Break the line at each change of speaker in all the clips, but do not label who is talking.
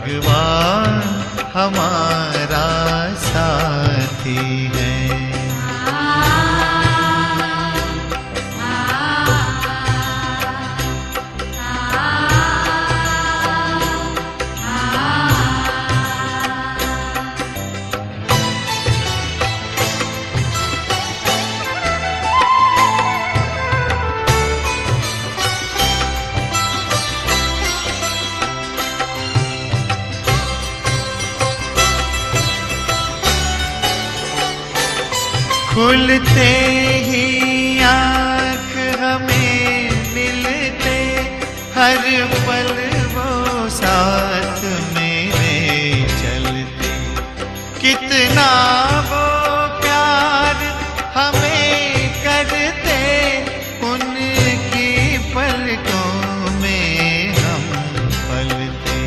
भगवान हमारा साथी है। खुलते ही आँख हमें मिलते, हर पल वो साथ मेरे चलते। कितना वो प्यार हमें करते, उनकी पलकों में हम पलते।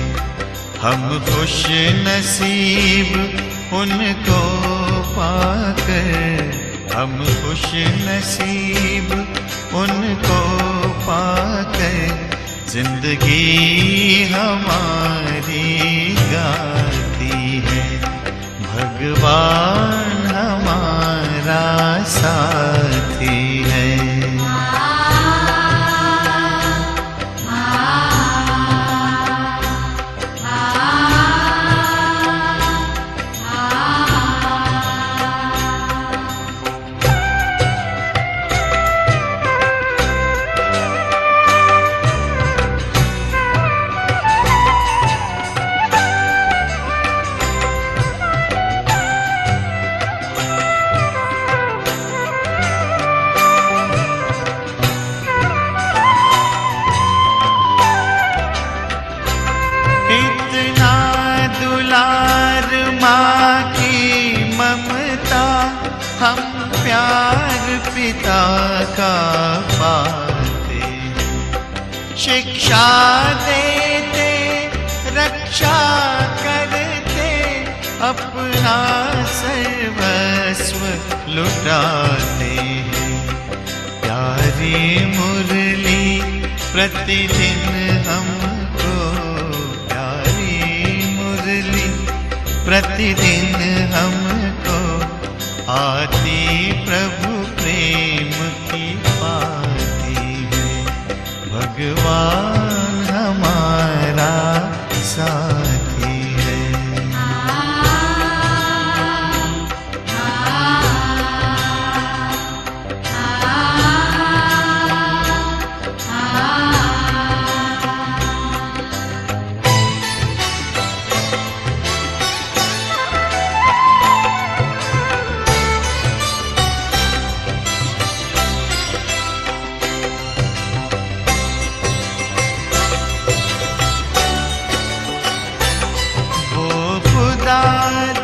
हम खुश नसीब उनको पाकर, हम खुश नसीब उनको पाकर, जिंदगी हमारी गाती है। भगवान हमारा साथी है। माँ की ममता हम प्यार पिता का पाते हैं। शिक्षा देते, रक्षा करते, अपना सर्वस्व लुटाते हैं। प्यारी मुरली प्रतिदिन हमको, प्यारी मुरली प्रतिदिन हमको आती प्रभु प्रेम की पाती है। भगवान हमारा साथी है।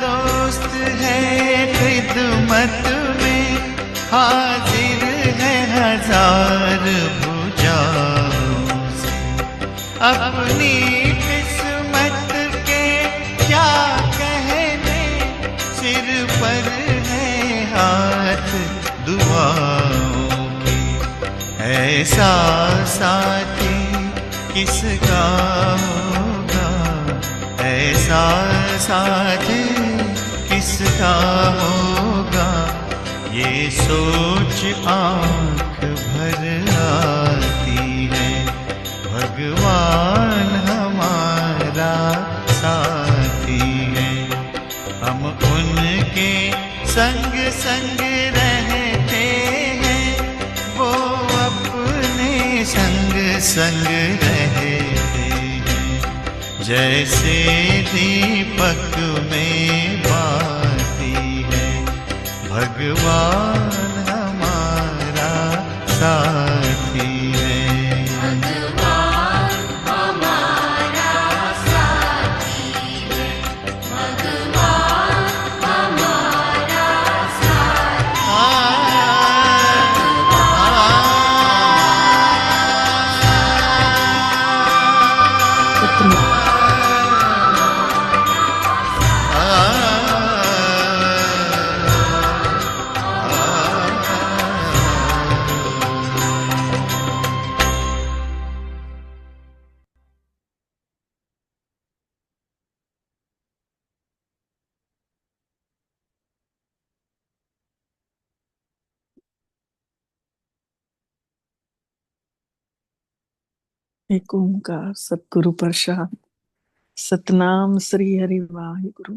दोस्त है खिदमत में, हाजिर है हजार भुजाओं से। अपनी किस्मत के क्या कहने, सिर पर है हाथ दुआओं के। ऐसा साथी किसका होगा, ऐसा साथी किसका होगा, ये सोच आँख भर आती है। भगवान हमारा साथी है। हम उनके संग संग रहते हैं, वो अपने संग संग रहते हैं। जैसे दीपक में बाती है, भगवान हमारा साथी है।
एक ओंकार सतगुरु प्रसाद। सतनाम श्री हरि वाहिगुरु।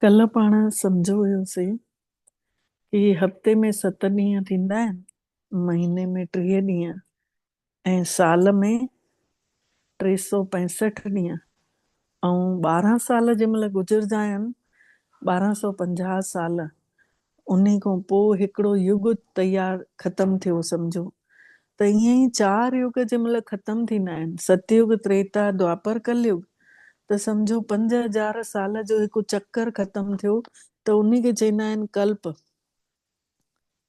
कल पाण सम्झो हुयोसीं कि हफ़्ते में 7 ॾींहं थींदा आहिनि, महीने में 3 ॾींहं ऐं साल में 365 ॾींहं। ऐं 12 साल जंहिंमहिल गुज़रंदा आहिनि, 1250 साल, उन खां पोइ हिकिड़ो युग तयारु ख़तमु थियो सम्झो। त ईअं ई 4 युग जंहिंमहिल ख़तमु थींदा आहिनि, सतयुग, त्रेता, द्वापर, कलयुग, त सम्झो 5000 साल जो हिकु चक्कर ख़तमु थियो, त उन खे चवंदा आहिनि कल्प।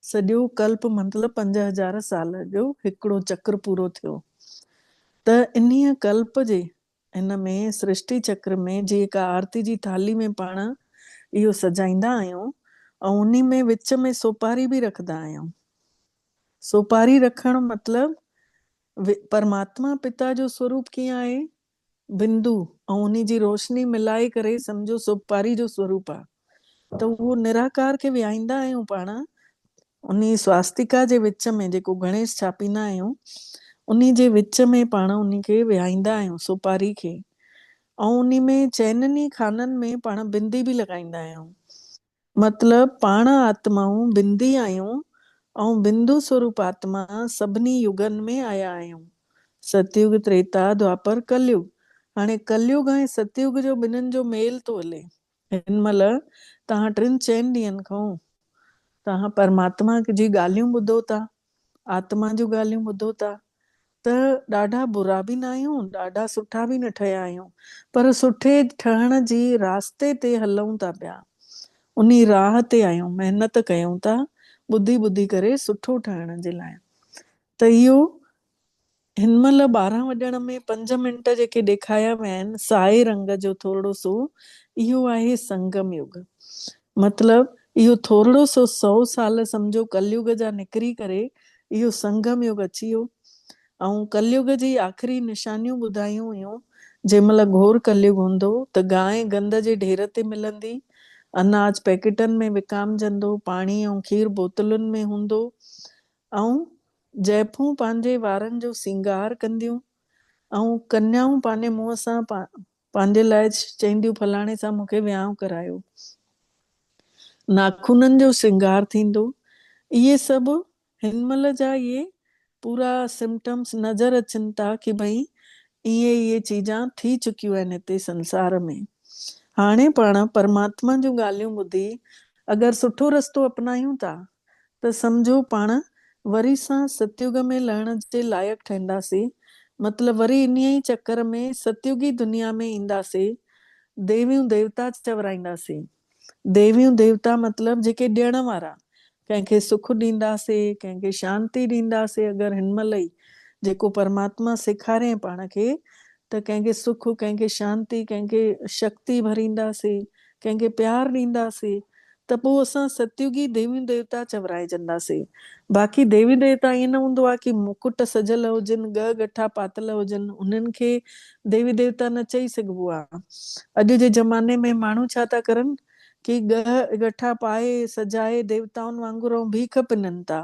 सॼो कल्प मतिलबु 5000 साल जो हिकिड़ो चक्र पूरो थियो। त इन्हीअ कल्प जे हिन में सृष्टि चक्र में जेका आरती जी थाली में पाण इहो सजाईंदा आहियूं, ऐं उन में विच में सोपारी बि रखंदा आहियूं। सोपारी रखणु मतिलबु परमात्मा पिता जो स्वरूप कीअं आहे, बिंदु, ऐं उन जी रोशनी मिलाए करे सम्झो सोपारी जो स्वरूप आहे। त उहो निराकार खे विहाईंदा आहियूं पाण उन स्वास्तिका जे विच में, जेको गणेश छापींदा आहियूं उन जे विच में पाण उन खे विहाईंदा आहियूं सोपारी खे। ऐं उन में चइननि खाननि में पाण बिंदी बि लॻाईंदा आहियूं। मतिलबु पाण आत्माऊं बिंदी आहियूं ऐं बिंदु स्वरूप आत्मा सभिनी युगनि में आया आहियूं, सतयुग, त्रेता, द्वापर, कलयुग। हाणे कलयुग ऐं सतयुग जो ॿिन्हिनि जो मेल थो हले। हिन महिल तव्हां 3-4 ॾींहंनि खां तव्हां परमात्मा जी ॻाल्हियूं ॿुधो था, आत्मा जूं ॻाल्हियूं ॿुधो था, त ॾाढा बुरा बि न आहियूं, ॾाढा सुठा बि न ठहिया आहियूं, पर सुठे ठहण जी रास्ते ते हलूं था पिया, उन राह ते आहियूं, महिनत कयूं था ॿुधी ॿुधी करे सुठो ठहण जे लाइ। त इहो हिन महिल 12 वॼण में 5 मिंट जेके ॾेखारिया विया आहिनि साए रंग जो थोरो सो, इहो आहे संगम युग। मतिलबु इहो थोरो सो 100 साल सम्झो कलयुग जा निकिरी करे इहो संगम युग अची वियो। ऐं कलयुग जी आख़िरी निशानियूं ॿुधायूं हुयूं। जंहिं महिल घोर कलयुग हूंदो त गांइ गंद जे ढेर ते मिलंदी, अनाज पैकेटनि में विकामजंदो, पाणी ऐं खीर बोतलुनि में हूंदो, ऐं ज़ाइफूं पंहिंजे वारनि जो सिंगार कंदियूं, ऐं कन्याऊं पंहिंजे मुंहं सां पंहिंजे लाइ चवंदियूं फलाणे सां मूंखे विहांउ करायो, नाखूननि जो सिंगार थींदो। इहे सभु हिन महिल जा इहे पूरा सिम्टम्स नज़र अचनि था कि भई इहे चीजां थी चुकियूं आहिनि हिते संसार में। हाणे पाण परमात्मा जूं ॻाल्हियूं ॿुधी अगरि सुठो रस्तो अपनायूं था त सम्झो पाण वरी सां सतयुग में लहण जे लाइक़ु ठहींदासीं। मतिलबु वरी इन ई चक्कर में सतयुगी दुनिया में ईंदासीं, देवियूं देवता चवराईंदासीं। देवियूं देवता मतिलबु जेके ॾियण वारा, कंहिंखे सुख ॾींदासीं, कंहिंखे शांती ॾींदासीं। अगरि हिन महिल ई जेको परमात्मा सेखारे पाण खे, त कंहिंखे सुख, कंहिंखे शांती, कंहिंखे शक्ति भरींदासीं, कंहिंखे प्यार ॾींदासीं, त पोइ असां सतयुगी देवियूं देवता चवराइजंदासीं। बाक़ी देवी देवता ईअं न हूंदो आहे कि मुकुट सजियल हुजनि, ॻ गठा पातल हुजनि, उन्हनि खे देवी देवता न चई सघिबो आहे। अॼु जे ज़माने में माण्हू छा था करनि कि ॻ गठा पाए सजाए देवताउनि वांगुरु भीख पिननि था,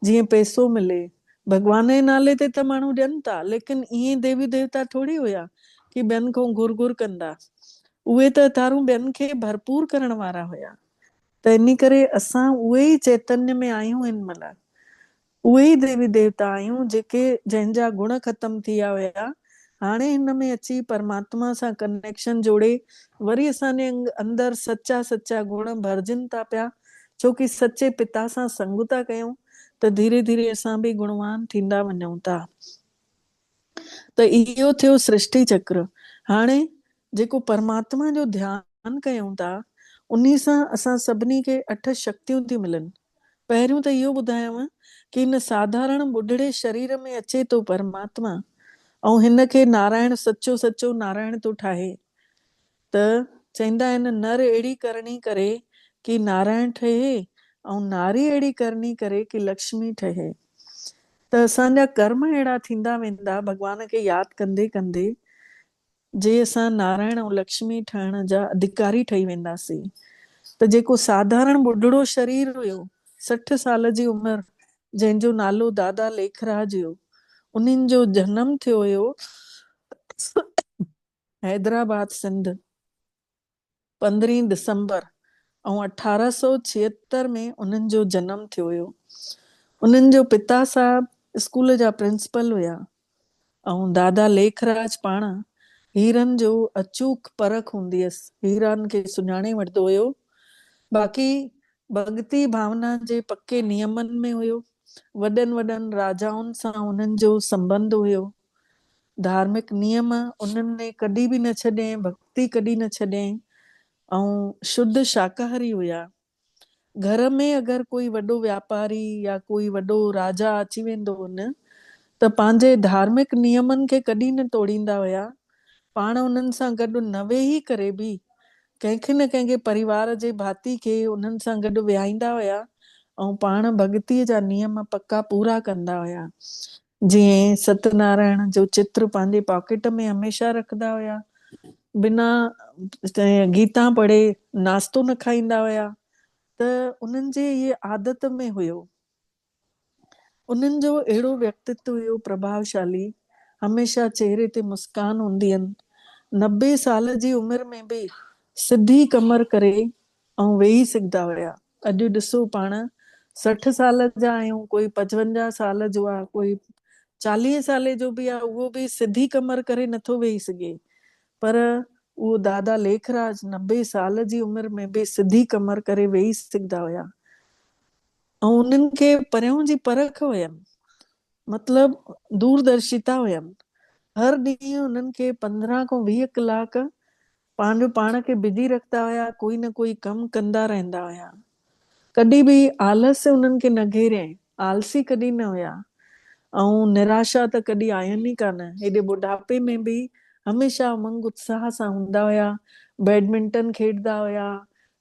जीअं पैसो मिले। भॻवान जे नाले ते त माण्हू ॾियनि था, लेकिन ईअं देवी देवता थोरी हुया कि ॿियनि खां घुर घुर कंदा। उहे त तारूं ॿियनि खे भरपूर करण वारा हुया। त इन करे असां उहे ई चैतन्य में आहियूं। हिन महिल उहे ई देवी देवता आहियूं जेके जंहिंजा गुण ख़तम थी विया हुया, हाणे हिन में अची परमात्मा सां कनेक्शन जोड़े वरी असांजे अंदरि सचा सचा गुण भरजनि था पिया, छोकी सचे पिता सां संग था कयूं, त धीरे धीरे असां बि गुणवान थींदा वञूं था। त इहो थियो सृष्टि चक्र। हाणे जेको परमात्मा जो ध्यानु कयूं था, उन सां असां सभिनी खे 8 शक्तियूं थी मिलनि। पहिरियों त इहो ॿुधायांव कि हिन साधारण ॿुढड़े शरीर में अचे थो परमात्मा, ऐं हिन खे नारायण सचो सचो नारायण थो ठाहे। त चवंदा आहिनि नर अहिड़ी करणी करे कि नारायण ठहे, ऐं नारी अहिड़ी करणी करे कि लक्ष्मी ठहे। त असांजा कर्म अहिड़ा थींदा वेंदा भॻवान खे यादि कंदे कंदे, जे असां नारायण ऐं लक्ष्मी ठहण जा अधिकारी ठही वेंदासीं। त जेको साधारण ॿुढड़ो शरीर हुयो, 60 साल जी उमिरि, जंहिंजो नालो दादा लेखराज हुयो, उन्हनि जो जनम थियो हुयो हैदराबाद सिंध 15 दिसंबर ऐं 1876 में उन्हनि जो जनम थियो हुयो। उन्हनि जो पिता साहब स्कूल जा प्रिंसिपल हुया ऐं दादा लेखराज पाण हीरनि जो अचूक परख हूंदी हुयसि, हीरनि खे सुञाणे वठंदो हुयो। बाक़ी भक्ति भावना जे पके नियमनि में हुयो। वॾनि वॾनि राजाउनि सां उन्हनि जो संबंध हुयो। धार्मिक नियम उन्हनि ने कॾहिं बि न छॾियईं, भक्ति कॾहिं न छॾियईं ऐं शुद्ध शाकाहारी हुया। घर में अगरि कोई वॾो व्यापारी या कोई वॾो राजा अची वेंदो हुन त पंहिंजे धार्मिक नियमनि खे कॾहिं न तोड़ींदा हुया। पाण उन्हनि सां गॾु न वेही करे बि कंहिंखे न कंहिंखे परिवार जे भाती खे उन्हनि सां गॾु विहाईंदा हुया ऐं पाण भॻतीअ जा नियम पक्का पूरा कंदा हुया। जीअं सत्यनारायण जो चित्र पंहिंजे पॉकेट में हमेशह रखंदा हुया, बिना गीता पढ़े नाश्तो न खाईंदा हुया। त उन्हनि जे इहे आदत में हुयो। उन्हनि जो अहिड़ो व्यक्तित्व हुयो प्रभावशाली, हमेशह चेहरे ते मुस्कान हूंदी आहिनि। 90 साल जी उमिरि में बि सिधी कमर करे ऐं वेही सघंदा हुया। अॼु ॾिसो पाण 60 साल जा आहियूं, कोई 55 साल जो आहे, कोई 40 साले जो बि आहे, उहो बि सिधी कमर करे नथो वेही सघे। पर उहो दादा लेखराज 90 साल जी उमिरि में बि सिधी कमर करे वेही सघंदा हुया। ऐं उन्हनि खे परियां जी परख हुयनि, मतिलबु दूरदर्शिता हुयनि। हर ॾींहुं उन्हनि खे 15 खां 20 कलाक पंहिंजो पाण खे बिजी रखंदा हुया, कोई न कोई कमु कंदा रहंदा हुया। कॾहिं बि आलस उन्हनि खे न घेरियईं, आलसी कॾहिं न हुया। ऐं निराशा त कॾहिं आयनि ई कान। हेॾे बुढ़ापे में बि हमेशह उमंग उत्साह सां हूंदा हुया। बैडमिंटन खेॾंदा हुया,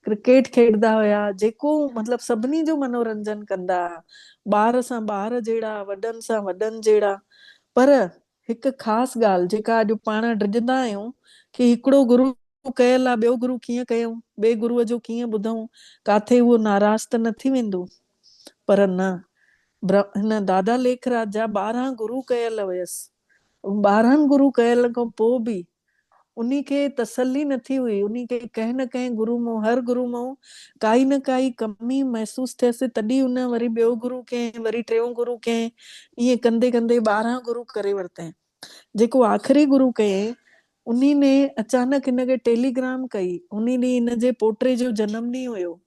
क्रिकेट खेॾंदा हुया, जेको मतिलबु सभिनी जो मनोरंजन कंदा हुआ। ॿार सां ॿार जहिड़ा, वॾनि सां वॾनि जहिड़ा। पर हिकु ख़ासि ॻाल्हि जेका अॼु पाण ड्रिजंदा आहियूं कि हिकिड़ो गुरु कयल आहे, ॿियो गुरु कीअं कयूं, ॿिए गुरूअ जो कीअं ॿुधूं, काथे उहो नाराज़ त न थी वेंदो। पर न, हिन दादा लेखराज जा 12 गुरु कयल हुयसि। 12 गुरु कयल खां पोइ बि उन्ही खे तसल्ली न थी हुई। उन्ही खे कंहिं न कंहिं गुरु मां, हर गुरु मां काई न काई कमी महसूस थियसि। तॾहिं उन वरी ॿियो गुरु कंहिं, वरी टियों गुरु कंहिं, ईअं कंदे कंदे 12 गुरु करे वरितैं। जेको आख़िरी गुरु कयईं उन्ही ने अचानक हिनखे टेलीग्राम कई। उन्ही ॾींहुं हिनजे पोटे जो जनम ॾींहुं हुयो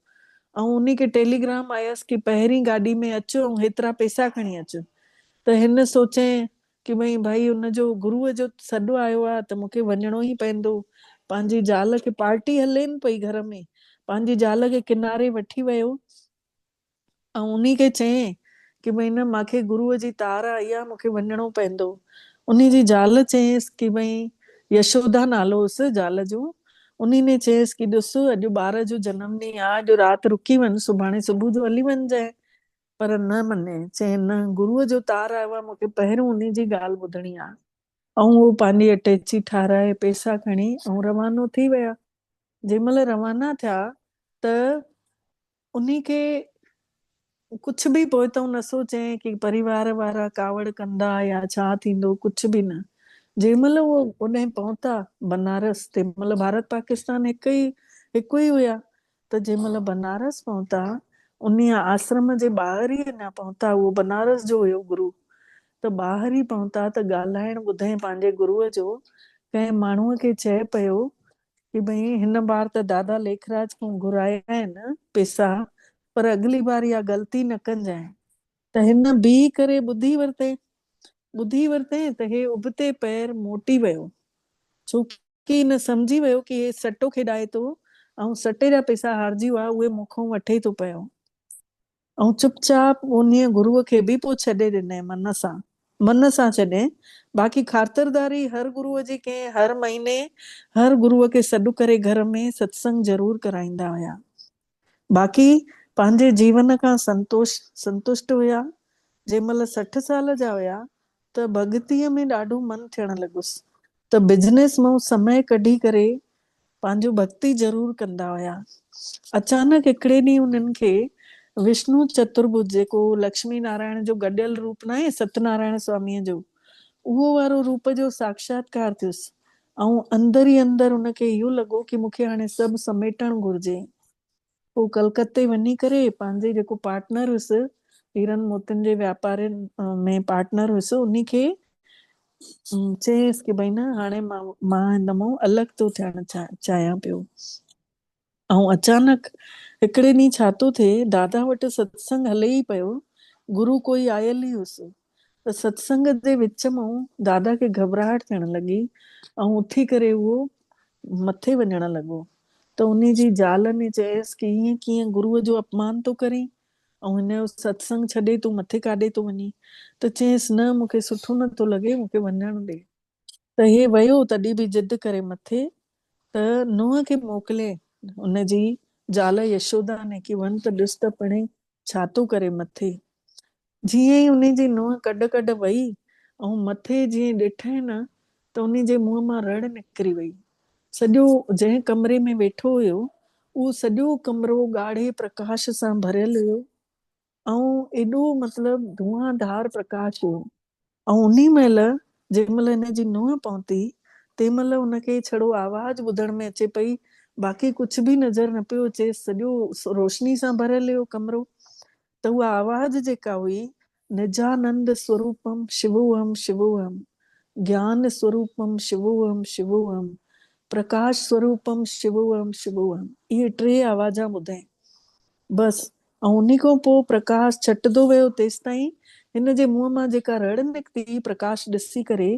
ऐं उन्ही खे टेलीग्राम आयसि कि पहिरीं गाॾी में अचो ऐं हेतिरा पैसा खणी अचो। त हिन सोचें कि भाई हुनजो गुरूअ जो सॾु आयो आहे त मूंखे वञिणो ई पवंदो। पंहिंजी ज़ाल खे, पार्टी हलेनि पई घर में, पंहिंजी ज़ाल खे किनारे वठी वियो ऐं उन्ही खे चयईं कि भई न, मूंखे गुरूअ जी तार आई आहे, मूंखे वञिणो पवंदो। उन्ही जी ज़ाल चयईंसि कि भई, यशोदा नालो हुयुसि ज़ाल जो, उन्ही ने चयईंसि कि ॾिस, अॼु ॿार जो जनम ॾींहुं आहे, अॼु राति रुकी वञ, सुभाणे सुबुह जो हली वञजांइ। पर न मञे, चई न, गुरूअ जो तार आयो आहे, मूंखे पहिरियों उन्ही जी ॻाल्हि ॿुधणी आहे। ऐं उहो पंहिंजी अटैची ठाराए, पैसा खणी ऐं रवानो थी विया। जंहिं महिल रवाना थिया त उन्ही खे कुझु बि पोइतऊं न सोचें कि परिवार वारा कावड़ कंदा या छा थींदो, कुझु बि न। जंहिं महिल उहो ओॾे पहुता बनारस, तंहिं महिल भारत पाकिस्तान हिकु ई हुया। त जंहिं महिल बनारस पहुता, उन्ही आश्रम जे ॿाहिरि ई अञा पहुता, उहो बनारस जो हुयो गुरु। त ॿाहिरि ई पहुता त ॻाल्हाइण ॿुधईं पंहिंजे गुरूअ जो। कंहिं माण्हूअ खे चए पियो कि भई हिन बार त दादा लेखराज खां घुराया आहिनि पैसा, पर अगली बार इहा ग़लती न कजांइ। त हिन बीह करे ॿुधी वरितईं त हे उबते पैर मोटी वियो, छोकी हिन सम्झी वियो कि हे सटो खेॾाए थो ऐं सटे जा पैसा हारजी विया, उहे मूंखां वठे थो पियो। ऐं चुपचाप उन गुरूअ खे बि पोइ छॾे ॾिनई, मन सां छॾे। बाक़ी ख़ातिरदारी हर गुरूअ जी कंहिं, हर महीने हर गुरूअ खे सॾु करे घर में सत्संग ज़रूर कराईंदा हुया। बाक़ी पंहिंजे जीवन खां संतुष्ट हुया। जंहिं महिल 60 साल जा हुया त भॻतीअ में ॾाढो मन थियण लॻुसि। त बिजनेस मां समय कढी करे पंहिंजो भक्ति ज़रूर कंदा हुया। अचानक हिकिड़े ॾींहुं उन्हनि खे विष्णु चतुर्भुज, जेको लक्ष्मी नारायण जो गॾियल रूप न आहे, सत्यनारायण स्वामीअ जो, उहो वारो रूप जो साक्षात्कार थियुसि। ऐं अंदरि ई अंदरि उनखे इहो लॻो की मूंखे हाणे सभु समेटणु घुरिजे। पोइ कलकत्ते वञी करे पंहिंजे जेको पार्टनर हुयुसि, हीरनि मोतियुनि जे वापारियुनि में पार्टनर हुयुसि, उनखे चयसि की भई न हाणे मां हिन मां अलॻि थो थियणु चाहियां पियो। ऐं अचानक हिकिड़े ॾींहुं छा थो थिए, दादा वटि सत्संग हले ई पियो, गुरु कोई आयल ई हुयुसि, त सत्संग जे विच मां दादा खे घबराहट थियण लॻी ऐं उथी करे उहो मथे वञण लॻो। त उन जी ज़ाल ने चयसि की ईअं कीअं गुरुअ जो अपमान थो करीं ऐं हिन जो सत्संग छॾे तूं मथे काॾे थो वञी। त चयसि न मूंखे सुठो नथो लॻे, मूंखे वञण ॾे। त हे वियो तॾहिं बि जिद करे मथे। त नुंहं खे मोकिले उनजी ज़ाल यशोदा ने की वञ त ॾिस त पिणे छा थो करे मथे। जीअं ई उनजी नुंहं कॾ वई ऐं मथे जीअं ॾिठई न त उन जे मुंहं मां रड़ निकिरी वई। सॼो जंहिं कमरे में वेठो हुयो उहो सॼो कमरो ॻाढ़े प्रकाश सां भरियल हुयो ऐं एॾो मतिलबु धुआंधार प्रकाश हुयो। ऐं उन महिल जंहिं महिल हिन जी नुंहं पहुती तंहिं महिल हुनखे छड़ो आवाज़ ॿुधण में अचे पई, बाक़ी कुझु बि नज़र न पियो अचे, सॼो रोशनी सां भरियल हुयो कमरो। त उहा आवाज़ जेका हुई, निजानंद स्वरूपम शिवोहम शिवोहम, ज्ञान स्वरूपम शिवोहम शिवोहम, प्रकाश स्वरूपम शिवोहम शिवोहम, इहे 3 आवाज़ ॿुधाई बस। ऐं उन खां पोइ प्रकाश छटंदो वियो तेसि ताईं हिन जे मुंहं मां जेका रड़ निकिती प्रकाश ॾिसी करे,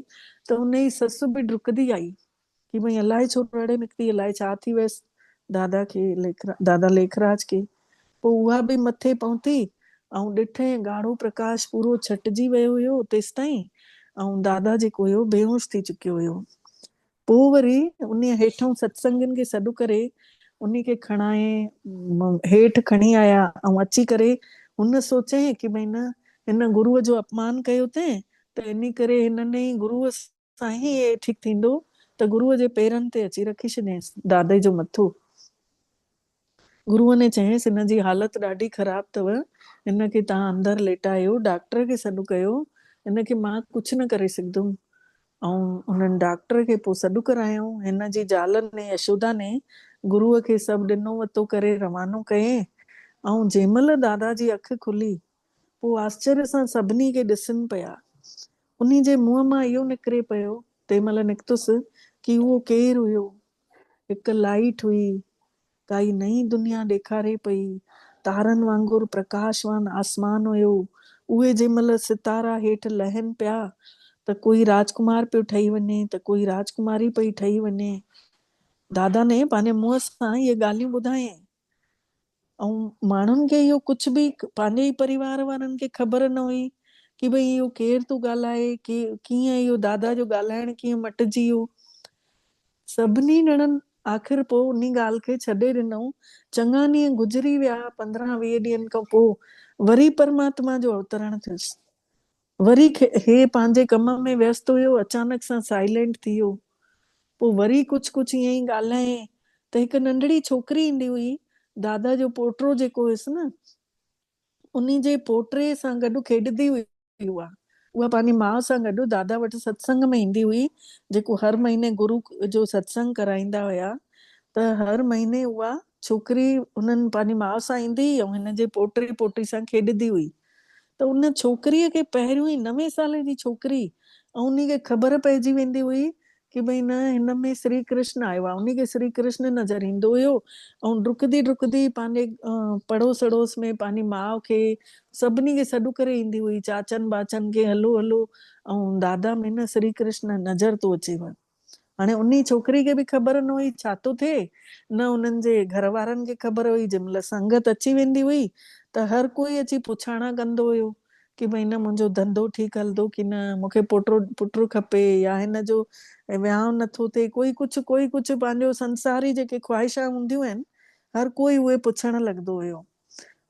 त हुन जी ससु बि डुकंदी आई की भई अलाए छो रड़ निकिती, अलाए छा थी वियसि दादा लेखराज खे। पोइ उहा बि मथे पहुती ऐं ॾिठे ॻाढ़ो प्रकाश पूरो छटिजी वियो हुयो तेसि ताईं, ऐं दादा जेको हुयो बेहोश थी चुकियो हुयो। पोइ वरी उन हेठों सत्संगियुनि खे सॾु करे उन खे खणाए हेठि खणी आया ऐं अची करे हुन सोचे की भई न हिन गुरुअ जो अपमान कयो अथई, त इन करे हिननि गुरुअ सां ई ठीकु थींदो, त गुरुअ जे पेरनि ते अची रखी छॾियसि दादे जो मथो। गुरुअ ने चयसि हिन जी हालत ॾाढी ख़राब अथव, हिनखे तव्हां अंदरि लेटायो, डॉक्टर खे सॾु कयो, हिनखे मां कुझु न करे सघंदुमि। ऐं उन्हनि डॉक्टर खे पोइ सॾु करायूं। हिन जी ज़ाल ने यशोदा ने गुरुअ खे सभु ॾिनो वतो करे रवानो कयईं। ऐं जंहिं महिल दादा जी अखि खुली पोइ आश्चर्य सां सभिनी खे ॾिसनि पिया। उन जे मुंहं मां इहो निकिरे पियो, तंहिं महिल निकितुसि की उहो केरु हुयो। हिकु लाइट हुई, काई नई दुनिया ॾेखारे पई, तारनि वांगुरु प्रकाशवान आसमान हुयो। उहे जंहिं महिल सितारा हेठि लहनि पिया त कोई राजकुमार पियो ठही वञे, त कोई राजकुमारी पई ठही वञे। दादा ने पंहिंजे मुंहं सां इहे ॻाल्हियूं ॿुधायईं। ऐं माण्हुनि खे इहो कुझु बि पंहिंजे ई परिवार वारनि खे ख़बर न हुई की भई इहो केरु थो ॻाल्हाए, कीअं इहो दादा जो ॻाल्हाइण कीअं मटिजी वियो। सभिनी ॼणनि आख़िर पोइ उन ॻाल्हि खे छॾे ॾिनऊं। चङा ॾींहं गुज़री विया, 15-20 ॾींहंनि खां पोइ वरी परमात्मा जो अवतरण थियुसि। वरी हे पंहिंजे कम में व्यस्त हुयो, अचानक सां साइलेंट थी वियो। पोइ वरी कुझु ईअं ई ॻाल्हाए त हिकु नंढड़ी छोकिरी ईंदी हुई, दादा जो पोटो जेको हुयुसि न, उन जे पोटे सां गॾु खेॾंदी हुई। उहा पंहिंजी माउ सां गॾु दादा वटि सत्संग में ईंदी हुई, जेको हर महीने गुरु जो सत्संग कराईंदा हुया। त हर महीने उहा छोकिरी उन्हनि पंहिंजी माउ सां ईंदी ऐं हिन जे पोटे पोटी सां खेॾंदी हुई। त उन छोकिरीअ खे पहिरियों ई 9 साल जी छोकिरी, ऐं उन खे ख़बर पइजी वेंदी हुई की भई न हिन में श्री कृष्ण आयो आहे। उन खे श्री कृष्ण नज़र ईंदो हुयो ऐं डुकंदी डुकंदी पंहिंजे पड़ोस अड़ोस में पंहिंजी माउ खे सभिनी खे सॾु करे ईंदी हुई, चाचनि बाचनि खे हलो हलो, ऐं दादा में न श्री कृष्ण नज़र थो अचेव। हाणे उन छोकिरी खे बि ख़बर न हुई छा थो थिए, न उन्हनि जे घर वारनि खे ख़बर हुई। जंहिं महिल संगत अची वेंदी हुई त हर कोई अची पुछाणा कंदो हुयो की भई न मुंहिंजो धंधो ठीकु हलंदो की न, मूंखे पुटु खपे, या हिन जो विहांउ नथो थिए। कोई कुझु पंहिंजो संसारी जेके ख्वाहिशा हूंदियूं आहिनि, हर कोई उहे पुछण लॻंदो हुयो।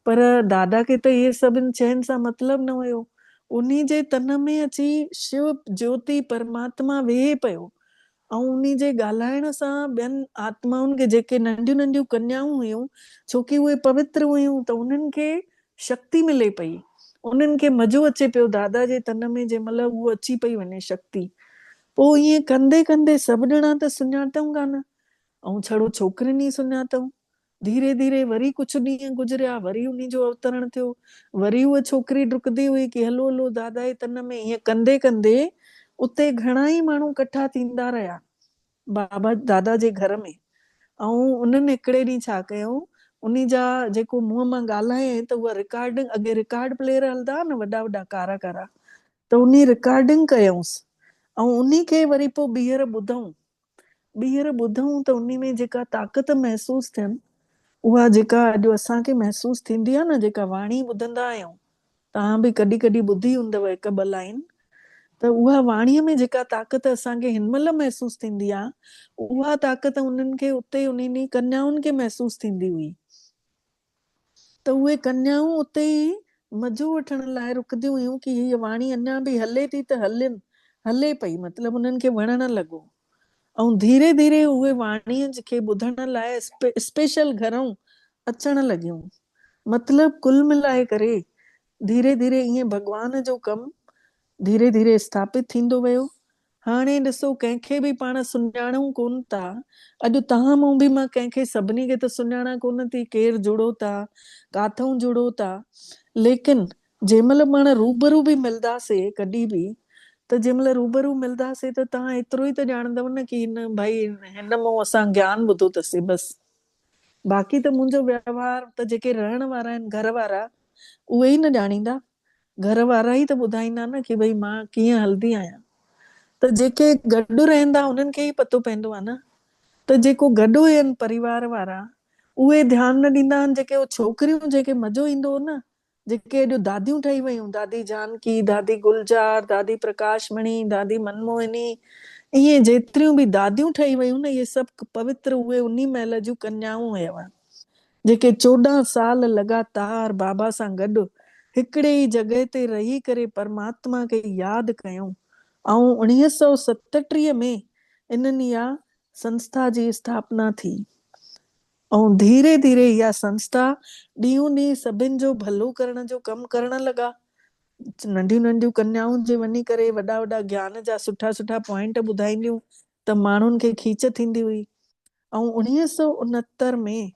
पर दादा खे त इहे सभिनि शयुनि सां मतिलबु न हुयो। उन जे तन में अची शिव ज्योति परमात्मा वेहे पियो ऐं उन जे ॻाल्हाइण सां ॿियनि आत्माउनि खे, जेके नंढियूं नंढियूं कन्याऊं हुयूं, छोकी उहे पवित्र हुयूं, त उन्हनि खे शक्ति मिले पई। उन्हनि खे मज़ो अचे पियो दादा जे तन में जंहिं महिल उहो अची पई वञे शक्ति। पोइ ईअं कंदे कंदे सभु ॼणा त सुञातऊं कान, ऐं छड़ो छोकिरियुनि ई सुञातऊं। धीरे धीरे वरी कुझु ॾींहं गुज़रिया, वरी उन्ही जो अवतरण थियो। वरी उहा छोकिरी डुकंदी हुई कि हलो हलो दादा जे तन में। ईअं कंदे कंदे उते घणा ई माण्हू इकट्ठा थींदा रहिया बाबा दादा जे घर में। ऐं उन्हनि हिकिड़े ॾींहुं छा कयूं, उन्ही जा जेको मुंहं मां ॻाल्हाए त उहा रिकॉर्डिंग, अॻे रिकॉर्ड प्लेयर हलंदा हुआ न वॾा वॾा कारा कारा, त उन्ही रिकॉर्डिंग कयूंसि ऐं उन्ही खे वरी पोइ ॿीहर ॿुधऊं। ॿीहर ॿुधऊं त उन्ही में जेका ताक़त महसूस थियनि, उहा जेका अॼु असांखे महसूस थींदी आहे न, जेका वाणी ॿुधंदा आहियूं, तव्हां बि कॾहिं कॾहिं ॿुधी हूंदव हिकु ॿ लाइन, त उहा वाणीअ में जेका ताक़त असांखे हिन महिल महसूस थींदी आहे, उहा ताक़त उन्हनि खे उते उन्ही कन्याउनि खे महसूस थींदी हुई। त उहे कन्याऊं उते ई मज़ो वठण लाइ रुकंदियूं हुयूं कि हीअ वाणी अञा बि हले थी त हले पई, मतिलबु उन्हनि खे वणण लॻो। ऐं धीरे धीरे उहे वाणीअ खे ॿुधण लाइ स्पेशल घरों अचण लॻियूं। मतिलबु कुल मिलाए करे धीरे धीरे ईअं भॻवान जो कमु धीरे धीरे स्थापित थींदो वियो। हाणे ॾिसो, कंहिंखे बि पाण सुञाणूं कोन था। अॼु तव्हां मूं बि मां कंहिंखे सभिनी खे त सुञाणा कोन थी, केरु जुड़ो था, काथऊं जुड़ो था। लेकिन जंहिं महिल पाण रूबरू बि मिलंदासीं कॾहिं बि, त जंहिं महिल रूबरू मिलंदासीं त तव्हां एतिरो ई त ॼाणंदव न कि हिन भाई हिन मां असां ज्ञान ॿुधो अथसीं बसि। बाक़ी त मुंहिंजो व्यवहार त जेके रहण वारा आहिनि घर वारा, उहे ई न ॼाणींदा। घर वारा ई त ॿुधाईंदा न कि भई मां कीअं हलंदी आहियां। त जेके गॾु रहंदा उन्हनि खे ई पतो पवंदो आहे न। त जेको गॾु आहिनि परिवार वारा, उहे ध्यानु न ॾींदा आहिनि। जेके छोकिरियूं जेके मज़ो ईंदो हो न, जेके अॼु दादियूं ठही वयूं, दादी जानकी, दादी गुलजार, दादी प्रकाशमणी, दादी मनमोहिनी, इहे जेतिरियूं बि दादियूं ठही वयूं न, इहे सभु पवित्र उहे उन्ही महिल जूं कन्याऊं हुयव, जेके 14 साल लगातार बाबा सां गॾु हिकिड़े ई जॻह ते रही करे परमात्मा खे यादि कयूं। ऐं 1937 में इन्हनि इहा संस्था जी स्थापना थी। ऐं धीरे धीरे इहा संस्था ॾींहों ॾींहुं सभिनि जो भलो करण जो कमु करण लॻा। नंढियूं नंढियूं कन्याउनि जे वञी करे वॾा वॾा ज्ञान जा सुठा सुठा पॉइंट ॿुधाईंदियूं, त माण्हुनि खे खीच थींदी हुई। ऐं 1969 में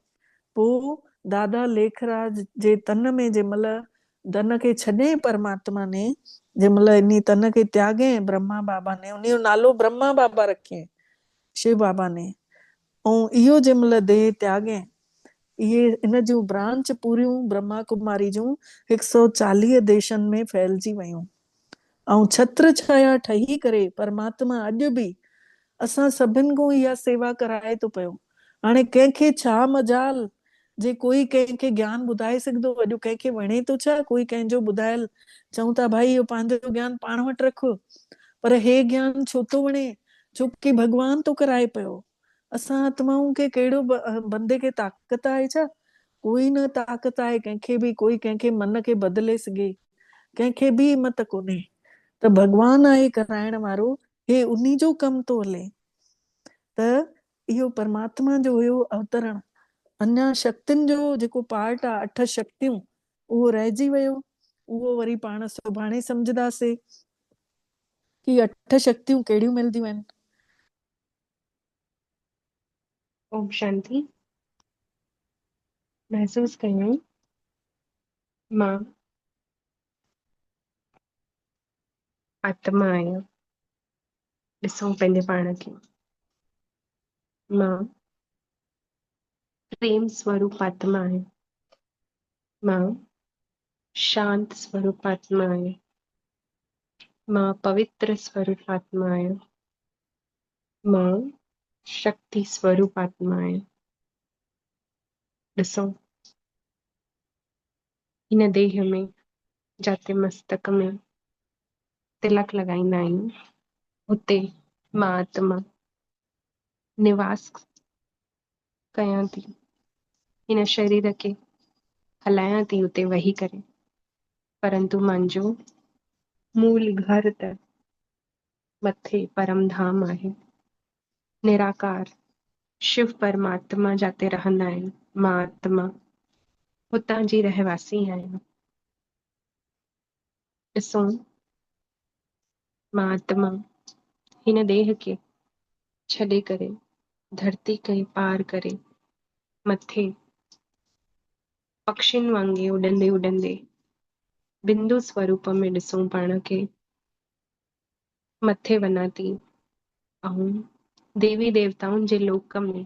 पोइ दादा लेखराज जे तन में जंहिं महिल धन खे छॾे परमात्मा ने, जंहिं महिल इन तन खे त्यागे ब्रह्मा बाबा ने, उन जो नालो ब्रह्मा बाबा रखियईं शिव बाबा ने। ऐं इहो जंहिं महिल देह त्यागे, इहे इन जूं ब्रांच पूरियूं ब्रह्मा कुमारी जूं 140 देशनि में फैलिजी वयूं। ऐं छत्र छाया ठही करे परमात्मा अॼु बि असां सभिनि खां इहा सेवा कराए थो पियो। हाणे कंहिंखे छा मजाल जे कोई कंहिंखे ज्ञान ॿुधाए सघंदो। अॼु कंहिंखे वणे थो छा कोई कंहिंजो ॿुधायल, चऊं था भाई इहो पंहिंजो ज्ञान पाण वटि रख। पर हे ज्ञान छो थो वणे? छो की भॻवान थो कराए पियो। असां आत्माऊं खे कहिड़ो बंदे खे ताक़त आहे छा? कोई न ताक़त आहे कंहिंखे बि कोई कंहिंखे मन खे बदिले सघे, कंहिंखे बि हिमत कोन्हे। त भॻवान आहे कराइण वारो, हे उन्ही जो कमु थो हले। त इहो परमात्मा जो हुयो अवतरण। अञा शक्तियुनि जो जेको पार्ट आहे, 8 शक्तियूं, उहो रहिजी वियो। उहो वरी पाण सुभाणे सम्झंदासीं कि 8 शक्तियूं कहिड़ियूं मिलदियूं आहिनि।
ओम शांति। महसूस कयूं मां आत्मा आहियां। ॾिसूं पंहिंजे पाण खे। मां प्रेम स्वरूप आत्मा आहियां। मां शांत स्वरूप आत्मा आहियां। मां पवित्र स्वरूप आत्मा आहियां। मां शक्ति स्वरूप आत्मा आहियां। ॾिसूं हिन देह में जाते मस्तक में तिलक लॻाईंदा आहियूं, हुते मां आत्मा निवास कयां थी। हिन शरीर खे हलायां थी उते वेही करे, परंतु मुंहिंजो मूल घर त मथे परम धाम आहे। निराकार शिव परमात्मा जाते रहंदा आहिनि। मां आत्मा हुतां जी रहवासी आहियां। ॾिसूं मां आत्मा हिन देह खे छॾे करे धरती खे पार करे मथे पक्षियुनि वांगे उॾंदे उॾंदे बिंदु स्वरूप में ॾिसूं पाण खे मथे वञा थी ऐं देवी देवताउनि जे लोक में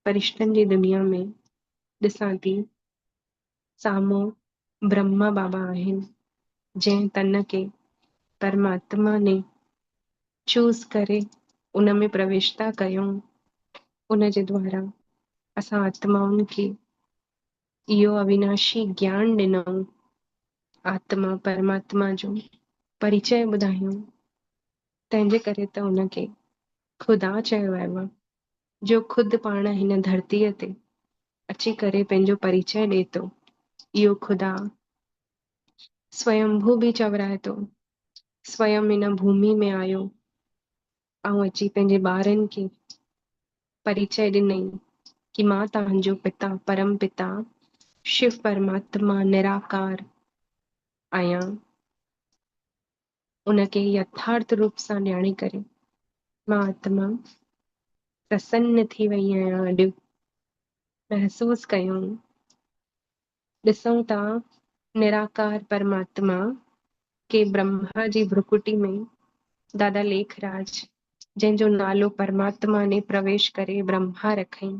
फरिश्तनि जी दुनिया में ॾिसां थी साम्हूं ब्रह्मा बाबा आहिनि जंहिं तन खे परमात्मा ने चूज़ करे उन में प्रवेशता कयूं उन जे द्वारा असां आत्माउनि खे इहो अविनाशी ज्ञान ॾिनऊं आत्मा परमात्मा जो परिचय ॿुधायूं तंहिंजे करे त उनखे ख़ुदा चयो वियो आहे जो ख़ुदि पाण हिन धरतीअ ते अची करे पंहिंजो परिचय ॾिए थो इहो ख़ुदा स्वयंभू बि चवराए थो स्वयं हिन भूमि में आयो ऐं अची पंहिंजे ॿारनि खे परिचय ॾिनई कि मां तव्हांजो पिता परम पिता शिव परमात्मा निराकार आहियां उनखे यथार्थ रूप सां ॼाणी करे मां आत्मा प्रसन्न थी वई आहियां अॼु महसूस कयूं ॾिसूं था निराकार परमात्मा के ब्रह्मा जी भ्रुकुटी में दादा लेखराज जंहिंजो नालो परमात्मा ने प्रवेश करे ब्रह्मा रखई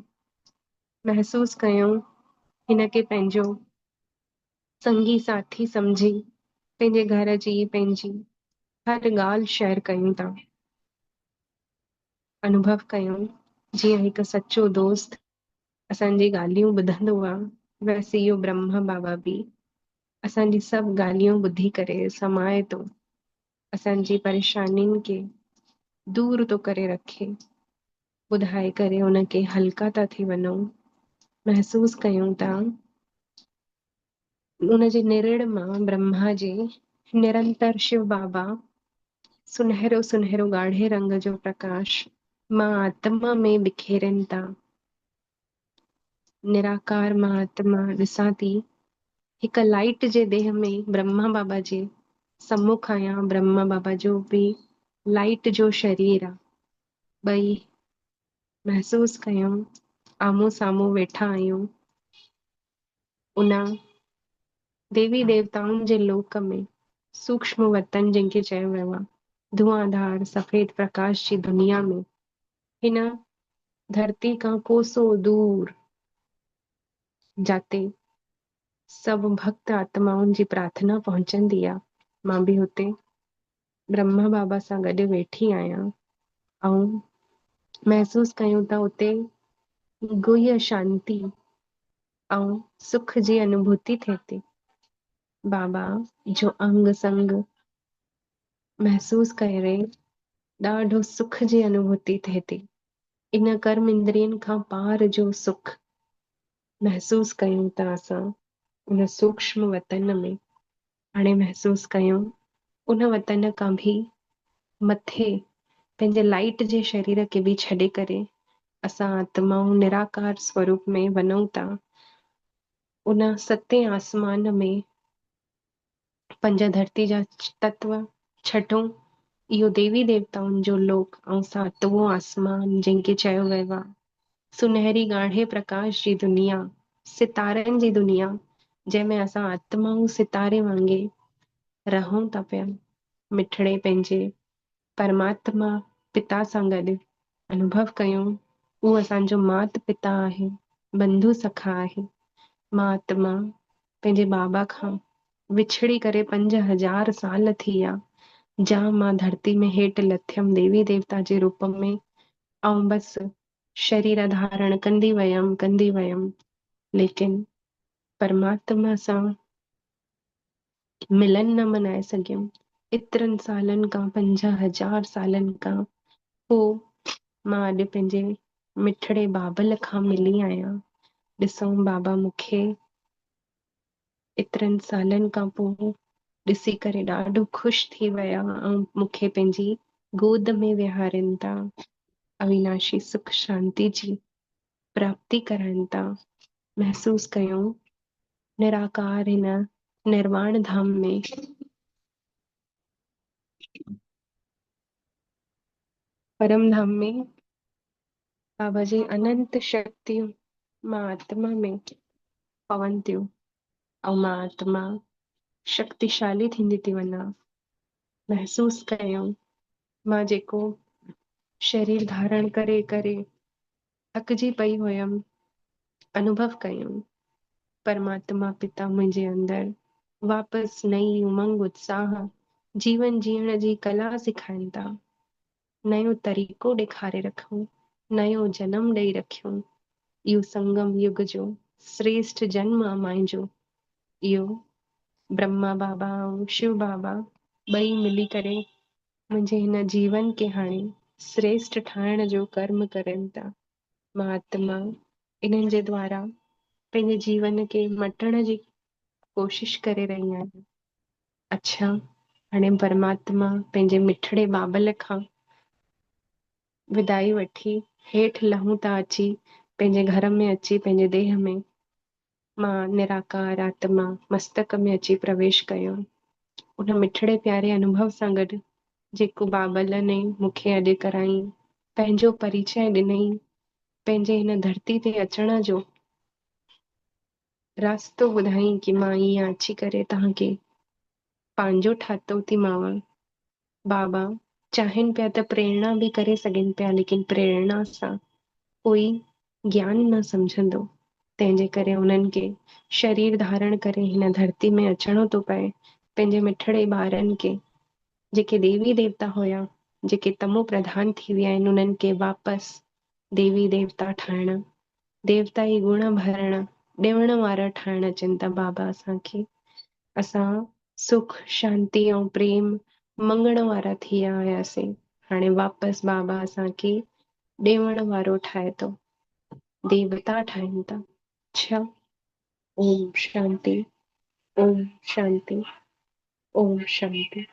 महसूस कयूं हिनखे पंहिंजो संगी साथी सम्झी पंहिंजे घर जी पंहिंजी हर ॻाल्हि शेयर कयूं था अनुभव कयूं जीअं हिकु सचो दोस्त असांजी ॻाल्हियूं ॿुधंदो आहे वैसे इहो ब्रह्मा बाबा बि असांजी सभु ॻाल्हियूं ॿुधी करे समाए थो असांजी परेशानियुनि खे दूर थो करे रखे ॿुधाए करे उनखे हल्का था थी वञूं महसूस कयूं था उनजे निरड़ मां ब्रह्मा जे निरंतर शिव बाबा सुनहरो सुनहरो ॻाढ़े रंग जो प्रकाश मां आत्मा में बिखेरनि था निराकार मां आत्मा ॾिसां थी हिकु लाइट जे देह में ब्रह्मा बाबा जे सम्मुख आहियां ब्रह्मा बाबा जो बि लाइट जो शरीर आहे ॿई महसूस कयूं आम्हूं साम्हूं वेठा आहियूं उन देवी देवताउनि जे लोक में सूक्ष्म वतन जंहिंखे चयो वियो आहे धुआंधार सफेद प्रकाश जी दुनिया में हिन धरती खां कोसों दूर जाते सभु भक्त आत्माउनि जी प्रार्थना पहुचंदी आहे मां बि हुते ब्रह्मा बाबा सां गॾु वेठी आहियां ऐं महसूस कयूं था उते गुह्य शांती ऐं सुख जी अनुभूति थिए थी बाबा जो अंग संग महसूस करे ॾाढो सुख जी अनुभूति थिए थी इन कर्म इंद्रियनि खां पार जो सुख महसूस कयूं था असां उन सूक्ष्म वतन में हाणे महसूस कयूं उन वतन खां बि मथे पंहिंजे लाइट जे शरीर खे बि छॾे करे असां आत्माऊं निराकार स्वरूप में वञूं था उन सते आसमान में पंज धरती जा तत्व छठो इहो देवी देवताउनि जो लोक ऐं सातवो आसमान जंहिंखे चयो वियो आहे सुनहरी ॻाढ़े प्रकाश जी दुनिया सितारनि जी दुनिया जंहिंमें असां आत्माऊं सितारे वांगे रहूं था पिया मिठड़े पंहिंजे परमात्मा पिता सां गॾु अनुभव कयूं उहो असांजो मात पिता आहे बंधु सखा आहे मां आत्मा पंहिंजे बाबा खां विछड़ी करे 5000 साल थी विया जा मां धरती में हेठि लथियमि देवी देवता जे रूप में ऐं बसि शरीर धारण कंदी वयमि लेकिन परमात्मा सां मिलन न मनाए सघियमि एतिरनि सालनि खां 5000 सालनि खां पोइ मां अॼु पंहिंजे मिठड़े बाबल खां मिली आहियां ॾिसूं बाबा मूंखे एतिरनि सालनि खां पोइ ॾिसी करे ॾाढो ख़ुशि थी विया ऐं मूंखे पंहिंजी गोद में विहारनि था अविनाशी सुख शांति जी प्राप्ति कराइनि था महसूस कयूं निराकार हिन निर्वाण धाम में परम धाम में बाबा जी अनंत शक्तियूं मां आत्मा में पवन थियूं ऐं मां आत्मा शक्तिशाली थींदी थी वञा। महसूस कयूं मां जेको शरीर धारण करे करे थकजी पई हुयमि, अनुभव कयूं परमात्मा पिता मुंहिंजे अंदर वापसि नई उमंग उत्साह जीवन जीअण जी कला सिखाइनि था। नयो तरीक़ो ॾेखारे रखूं, नयो जन्म ॾेई रखियूं। इहो संगम युग जो श्रेष्ठ जन्म आहे मुंहिंजो। इहो ब्रह्मा बाबा ऐं शिव बाबा ॿई मिली करे मुंहिंजे हिन जीवन खे हाणे श्रेष्ठ ठाहिण जो कर्म करनि था। मां आत्मा इन्हनि जे द्वारा पंहिंजे जीवन खे मटण जी कोशिश करे रही आहियां। अच्छा, हाणे परमात्मा पंहिंजे मिठड़े बाबल खां विदाई वठी हेठि लहूं था अची पंहिंजे घर में अची पंहिंजे देह में मां निराकार आत्मा मस्तक में अची प्रवेश कयो। उन मिठड़े प्यारे अनुभव सां गॾु जेको बाबल ने मूंखे अॼु कराई, पंहिंजो परिचय ॾिनई, पंहिंजे हिन धरती ते अचण जो रास्तो ॿुधाई कि मां ईअं अची करे तव्हांखे पंहिंजो ठातो थी मांव। बाबा चाहिनि पिया त प्रेरणा बि करे सघनि पिया, लेकिन प्रेरणा सां कोई ज्ञान न सम्झंदो, तंहिंजे करे उन्हनि खे शरीर धारण करे हिन धरती में अचणो थो पए। पंहिंजे मिठड़े ॿारनि खे जेके देवी देवता हुया, जेके तमो प्रधान थी विया आहिनि, उन्हनि खे वापसि देवी देवता ठाहिण, देवता ई गुण भरण, ॾियण वारा ठाहिण अचनि था बाबा असांखे। असां सुख शांति ऐं प्रेम मंगण वारा थी विया हुयासीं, हाणे वापसि बाबा असांखे ॾियण वारो ठाहे थो, देवता ठाहिनि था। अच्छा, ओम शांति, ओम शांति, ओम शांति।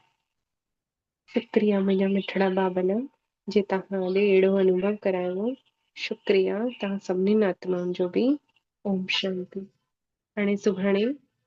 शुक्रिया मुंहिंजा मिठड़ा बाबल जे तव्हां ॾे अहिड़ो अनुभव करायो। शुक्रिया तव्हां सभिनीनि आत्माउनि जो बि। ओम शांति। हाणे सुभाणे